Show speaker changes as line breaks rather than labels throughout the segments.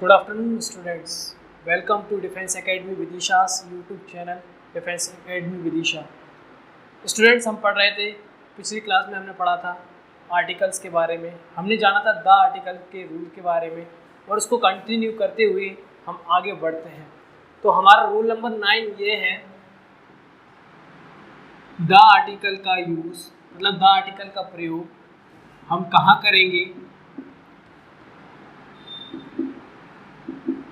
Good afternoon, students. Welcome to Defense Academy Vidisha's YouTube channel Defense Academy Vidisha. Students, हम पढ़ रहे थे, पिछली क्लास में हमने पढ़ा था आर्टिकल्स के बारे में, हमने जाना था द आर्टिकल के रूल के बारे में और उसको कंटिन्यू करते हुए हम आगे बढ़ते हैं। तो हमारा रूल नंबर 9 ये है, द आर्टिकल का यूज़ मतलब द आर्टिकल का प्रयोग हम कहाँ करेंगे?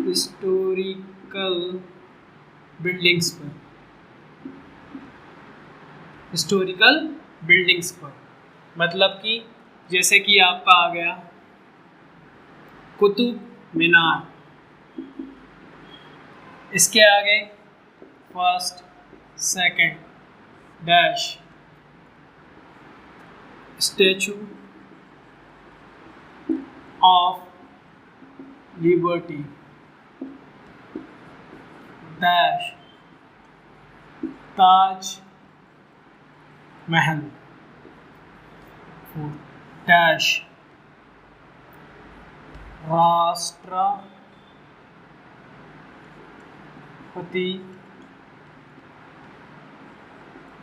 हिस्टोरिकल बिल्डिंग्स पर, हिस्टोरिकल बिल्डिंग्स पर मतलब कि जैसे कि आपका आ गया कुतुब मीनार, इसके आगे first second dash statue of liberty dash Taj Mahal dash Rashtrapati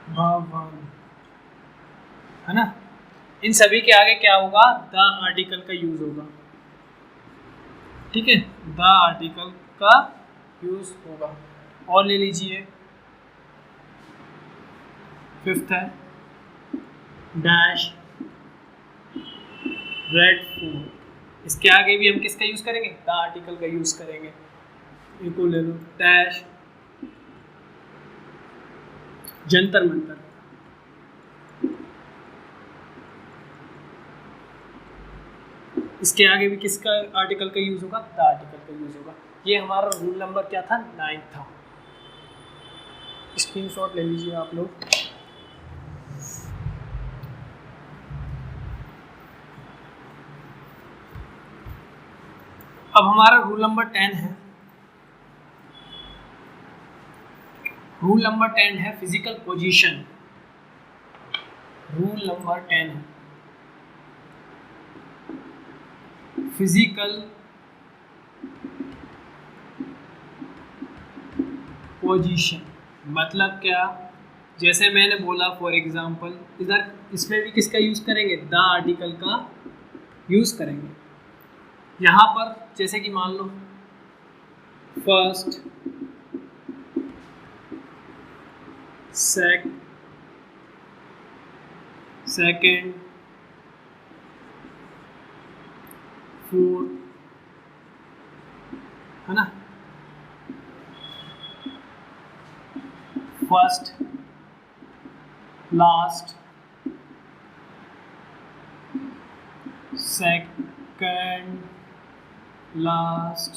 Bhavan, है ना। इन सभी के आगे क्या होगा? द आर्टिकल का यूज होगा, ठीक है, द आर्टिकल का यूज होगा। और ले लीजिए, फिफ्थ है डैश रेड फोर्ट, इसके आगे भी हम किसका यूज करेंगे? द आर्टिकल का यूज करेंगे। इनको ले लो, डैश जंतर मंतर, इसके आगे भी किसका आर्टिकल का यूज होगा? द आर्टिकल का यूज होगा। ये हमारा रूल नंबर क्या था? 9 था। स्क्रीनशॉट ले लीजिए आप लोग। अब हमारा रूल नंबर 10 है। रूल नंबर 10 है फिजिकल पोजीशन। रूल नंबर 10 है फिजिकल पोजीशन। मतलब क्या? जैसे मैंने बोला, फॉर एग्जांपल इधर इसमें भी किसका यूज करेंगे? द आर्टिकल का यूज करेंगे। यहाँ पर जैसे कि मान लो फर्स्ट सेकंड फोर्थ, है ना। First last second last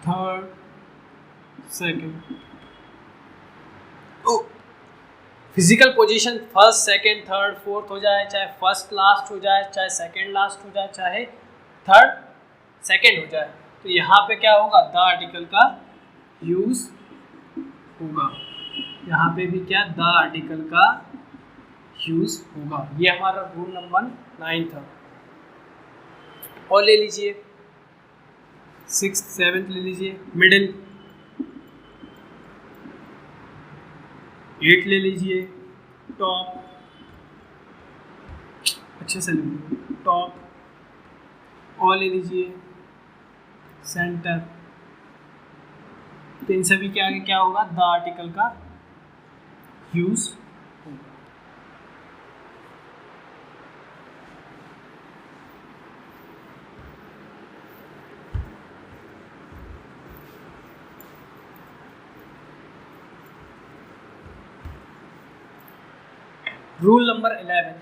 third second. Physical position first second third fourth हो जाए, चाहे फर्स्ट लास्ट हो जाए, चाहे सेकंड लास्ट हो जाए, चाहे थर्ड सेकंड हो जाए, तो यहाँ पे क्या होगा? द आर्टिकल का यूज होगा। यहाँ पे भी क्या? द आर्टिकल का यूज होगा। ये हमारा रूल नंबर 9 था। और ले लीजिए 6th 7th ले लीजिए, मिडिल 8 ले लीजिए, टॉप अच्छे से ले लीजिए, टॉप और ले लीजिए सेंटर। तो इन सभी के आगे क्या होगा? द आर्टिकल का यूज होगा। Rule number 11,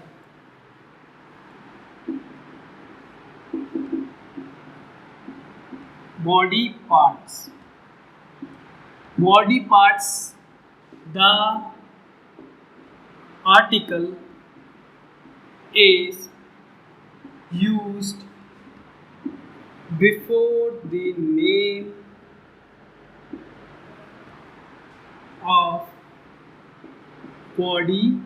body parts. Body parts, the article is used before the name of body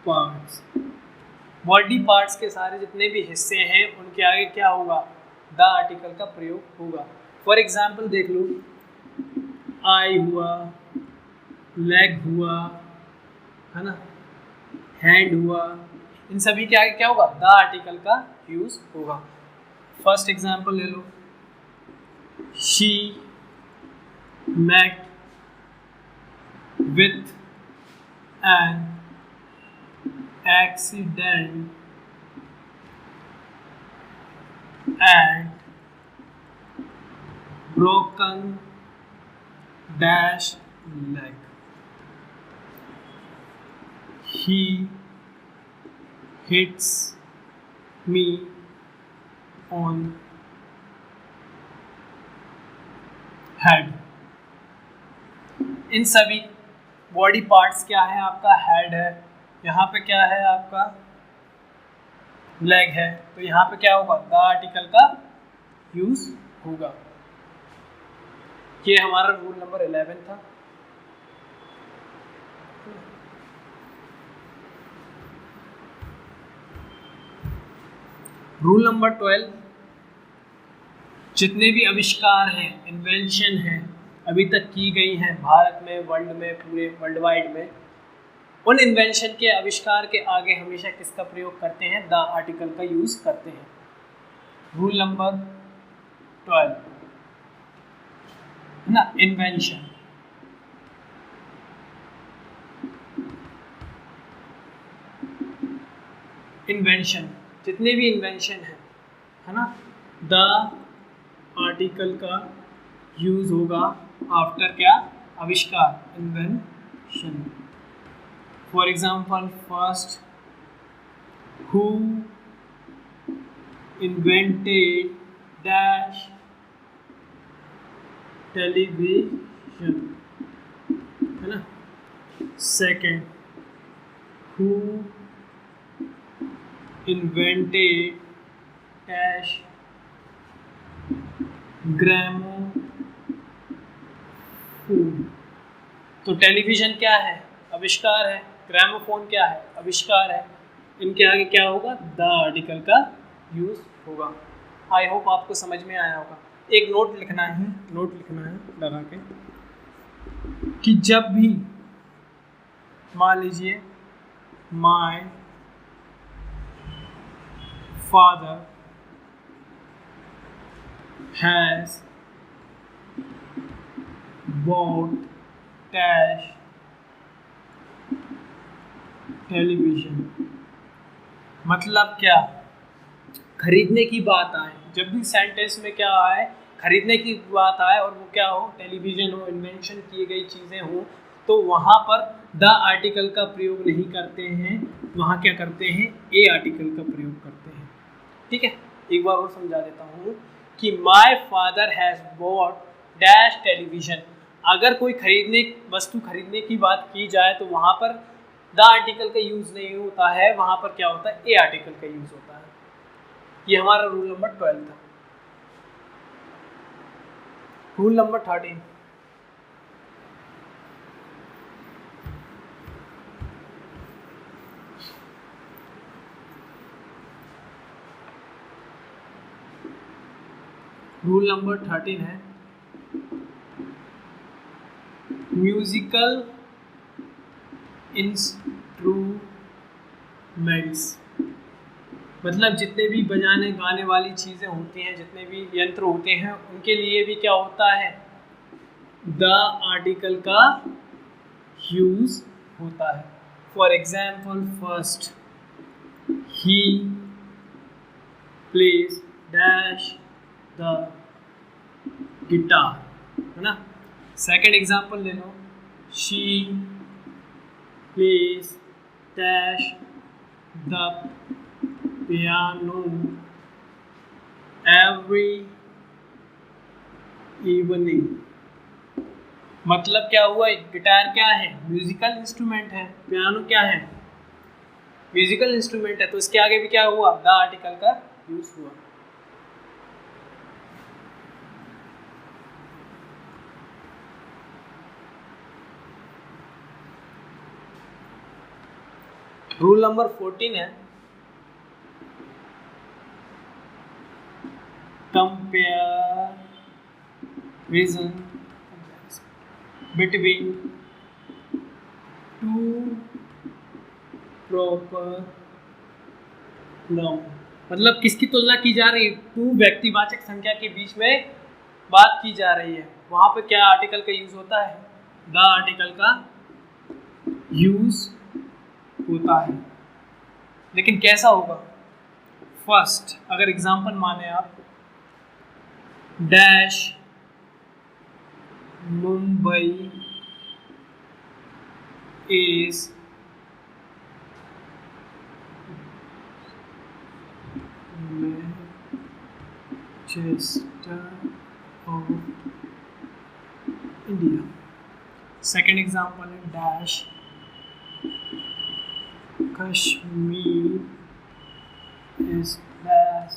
parts. Body parts के सारे जितने भी हिस्से हैं उनके आगे क्या होगा, द आर्टिकल का प्रयोग होगा। फॉर एग्जाम्पल देख लो, आई हुआ, लेग हुआ, है ना, हैंड हुआ, इन सभी के आगे क्या होगा, द आर्टिकल का यूज होगा। फर्स्ट एग्जाम्पल ले लो, she met with an accident and broken dash leg. He hits me on head. इन सभी बॉडी पार्ट्स क्या है, आपका हेड है, यहाँ पे क्या है, आपका लेग है, तो यहाँ पे क्या होगा, द आर्टिकल का यूज होगा। ये हमारा रूल नंबर 11 था। रूल नंबर 12, जितने भी आविष्कार हैं, इन्वेंशन हैं, अभी तक की गई हैं भारत में, वर्ल्ड में, पूरे वर्ल्ड वाइड में, उन इन्वेंशन के आविष्कार के आगे हमेशा किसका प्रयोग करते हैं, द आर्टिकल का यूज करते हैं। रूल नंबर 12 है ना, इन्वेंशन। इन्वेंशन, जितने भी इन्वेंशन है ना, द आर्टिकल का यूज होगा आफ्टर क्या, आविष्कार, invention. For example, first who invented dash television, है ना। Second, who invented dash gramophone. तो टेलीविजन क्या है, आविष्कार है, ग्रामोफोन क्या है, आविष्कार है, इनके आगे क्या होगा, द आर्टिकल का यूज होगा। आई होप आपको समझ में आया होगा। एक नोट लिखना है लगा के, कि जब भी मान लीजिए my father has bought dash television, मतलब क्या, खरीदने की बात आए, जब भी सेंटेंस में क्या आए, खरीदने की बात आए और वो क्या हो, टेलीविजन हो, इन्वेंशन की गई चीज़ें हो, तो वहाँ पर द आर्टिकल का प्रयोग नहीं करते हैं, वहाँ क्या करते हैं, ए आर्टिकल का प्रयोग करते हैं। ठीक है, एक बार और समझा देता हूँ कि my father has bot dash television, अगर कोई वस्तु खरीदने की बात की जाए तो वहाँ पर द आर्टिकल का यूज़ नहीं होता है, वहाँ पर क्या होता है, ए आर्टिकल का यूज़ होता है। ये हमारा रूल नंबर 12 था। रूल नंबर 13, रूल नंबर 13 है म्यूजिकल इंस्ट्रूमेंट्स, मतलब जितने भी बजाने गाने वाली चीज़ें होती हैं, जितने भी यंत्र होते हैं, उनके लिए भी क्या होता है, द आर्टिकल का यूज होता है। For example, first he plays dash the guitar, है ना। सेकेंड एग्जाम्पल ले लो, she plays dash the piano every evening, मतलब क्या हुआ, गिटार क्या है, म्यूजिकल इंस्ट्रूमेंट है, पियानो क्या है, म्यूजिकल इंस्ट्रूमेंट है, तो इसके आगे भी क्या हुआ, द आर्टिकल का यूज हुआ। रूल नंबर 14 है comparison between two proper noun, मतलब किसकी तुलना की जा रही है? टू व्यक्तिवाचक संख्या के बीच में बात की जा रही है। वहां पे क्या आर्टिकल का यूज होता है? द आर्टिकल का यूज होता है। लेकिन कैसा होगा? फर्स्ट, अगर एग्जांपल माने आप, dash Mumbai is Manchester of India. Second example है dash Kashmir is dash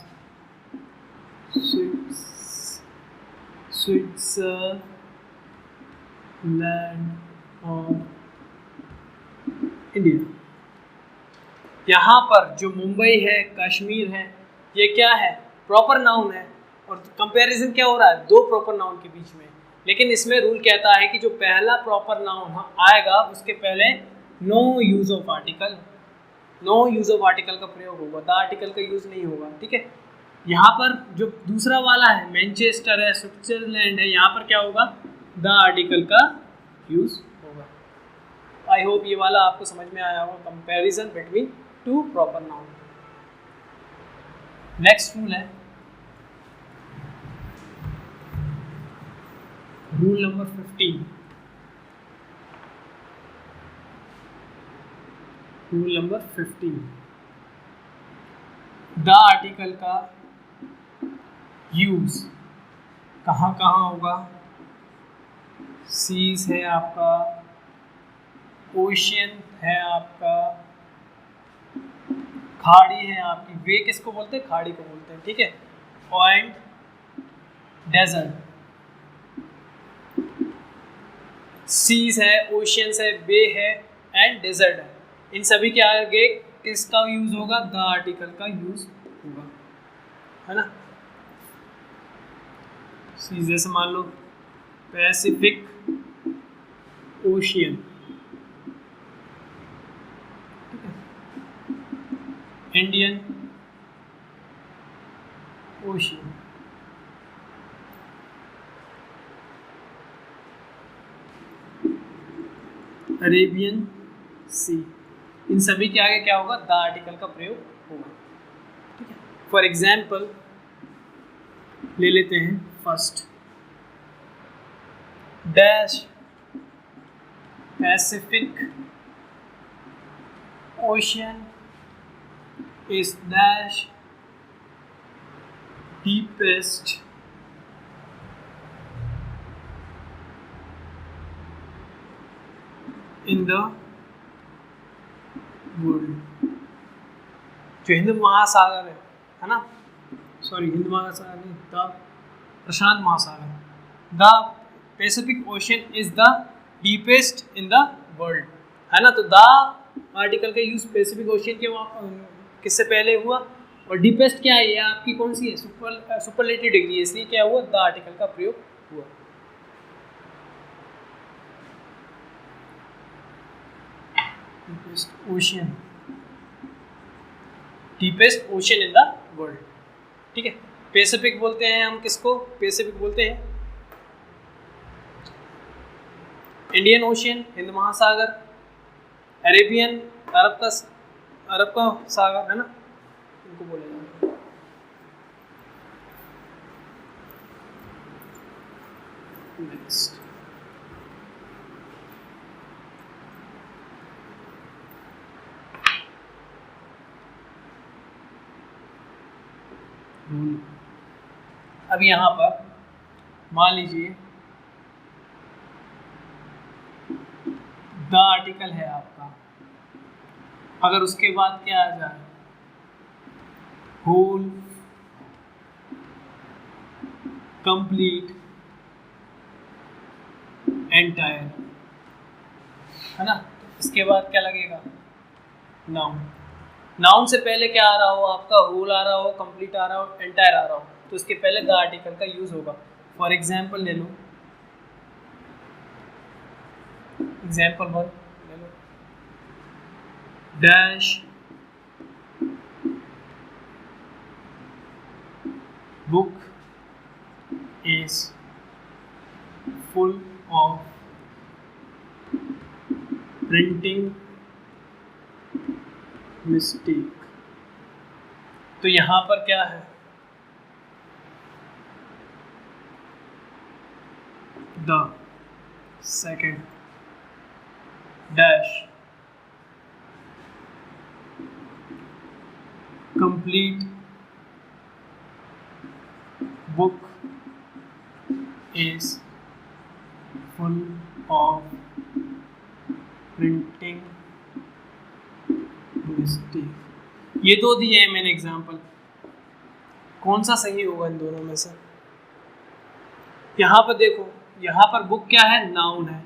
Switzerland of India. यहाँ पर जो मुंबई है, कश्मीर है, ये क्या है? प्रॉपर नाउन है। और कंपैरिजन क्या हो रहा है? दो प्रॉपर नाउन के बीच में। लेकिन इसमें रूल कहता है कि जो पहला प्रॉपर नाउन आएगा उसके पहले no use of article, no use of article का प्रयोग होगा, द आर्टिकल का यूज नहीं होगा। ठीक है, यहाँ पर जो दूसरा वाला है, मैनचेस्टर है, स्विट्जरलैंड है, यहाँ पर क्या होगा? द आर्टिकल का यूज होगा। आई होप ये वाला आपको समझ में आया होगा, comparison between two proper noun. Next rule है rule number 15। Rule number 15, the article का यूज कहाँ कहाँ होगा? सीज है आपका, ओशियन है आपका, खाड़ी है आपकी, वे किसको बोलते हैं? खाड़ी को बोलते हैं। ठीक है, पॉइंट, डेजर्ट, सीज है, ओशियंस है, बे है एंड डेजर्ट है। इन सभी के आगे किसका यूज होगा? द आर्टिकल का यूज होगा, है ना। सीज जैसे मान लो Pacific Ocean, Indian Ocean, Arabian Sea. इन सभी के आगे क्या होगा? द आर्टिकल का प्रयोग होगा। ठीक है, फॉर एग्जाम्पल ले लेते हैं first, dash Pacific ocean is dash deepest in the world। जो हिंद महासागर है ना, सॉरी हिंद महासागर नहीं, द प्रशांत महासागर, the Pacific ocean is the deepest in the world, है ना। तो द आर्टिकल का यूज पैसिफिक ओशियन के किससे पहले हुआ, और डीपेस्ट क्या है? ये आपकी कौन सी है? सुपरलेटिव डिग्री है, इसलिए क्या हुआ? द आर्टिकल का प्रयोग हुआ। Ocean, deepest ocean in the world. ठीक है, पैसिफिक बोलते हैं हम किसको? पैसिफिक बोलते हैं इंडियन ओशियन, हिंद महासागर, अरेबियन अरब का सागर, है ना, इनको बोला जाता है। नेक्स्ट, अब यहाँ पर मान लीजिए द आर्टिकल है आपका, अगर उसके बाद क्या आ जाए? होल, कंप्लीट, एंटायर, है ना। इसके बाद क्या लगेगा? नाउन। नाउन से पहले क्या आ रहा हो आपका? होल आ रहा हो, कंप्लीट आ रहा हो, एंटायर आ रहा हो, तो उसके पहले द आर्टिकल का यूज़ होगा। फॉर एग्जाम्पल ले लो, एग्जाम्पल 1 ले लो, dash book is full of printing mistake। तो यहाँ पर क्या है, the second dash complete book is full of printing mistake। ये दो दिए हैं मैंने एग्जांपल, कौन सा सही होगा इन दोनों में से? यहाँ पर देखो, यहाँ पर बुक क्या है, नाउन है,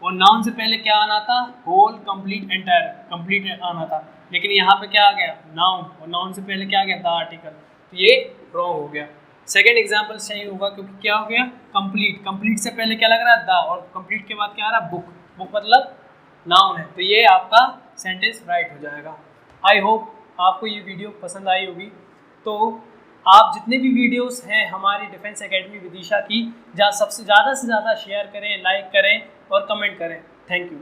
और नाउन से पहले क्या आना था, होल, कंप्लीट, एंटायर, कंप्लीट आना था, लेकिन यहाँ पे क्या आ गया, नाउन, और नाउन से पहले क्या आ गया, द आर्टिकल। तो ये रॉन्ग हो गया। सेकंड एग्जांपल सही होगा, क्योंकि क्या हो गया, कंप्लीट, कंप्लीट से पहले क्या लग रहा है, द, और कंप्लीट के बाद क्या आ रहा है, बुक, बुक मतलब नाउन है, तो ये आपका सेंटेंस राइट हो जाएगा। आई होप आपको ये वीडियो पसंद आई होगी। तो आप जितने भी वीडियोस हैं हमारी डिफेंस एकेडमी विदिशा की, जहाँ सबसे ज़्यादा से ज़्यादा शेयर करें, लाइक करें और कमेंट करें। Thank you.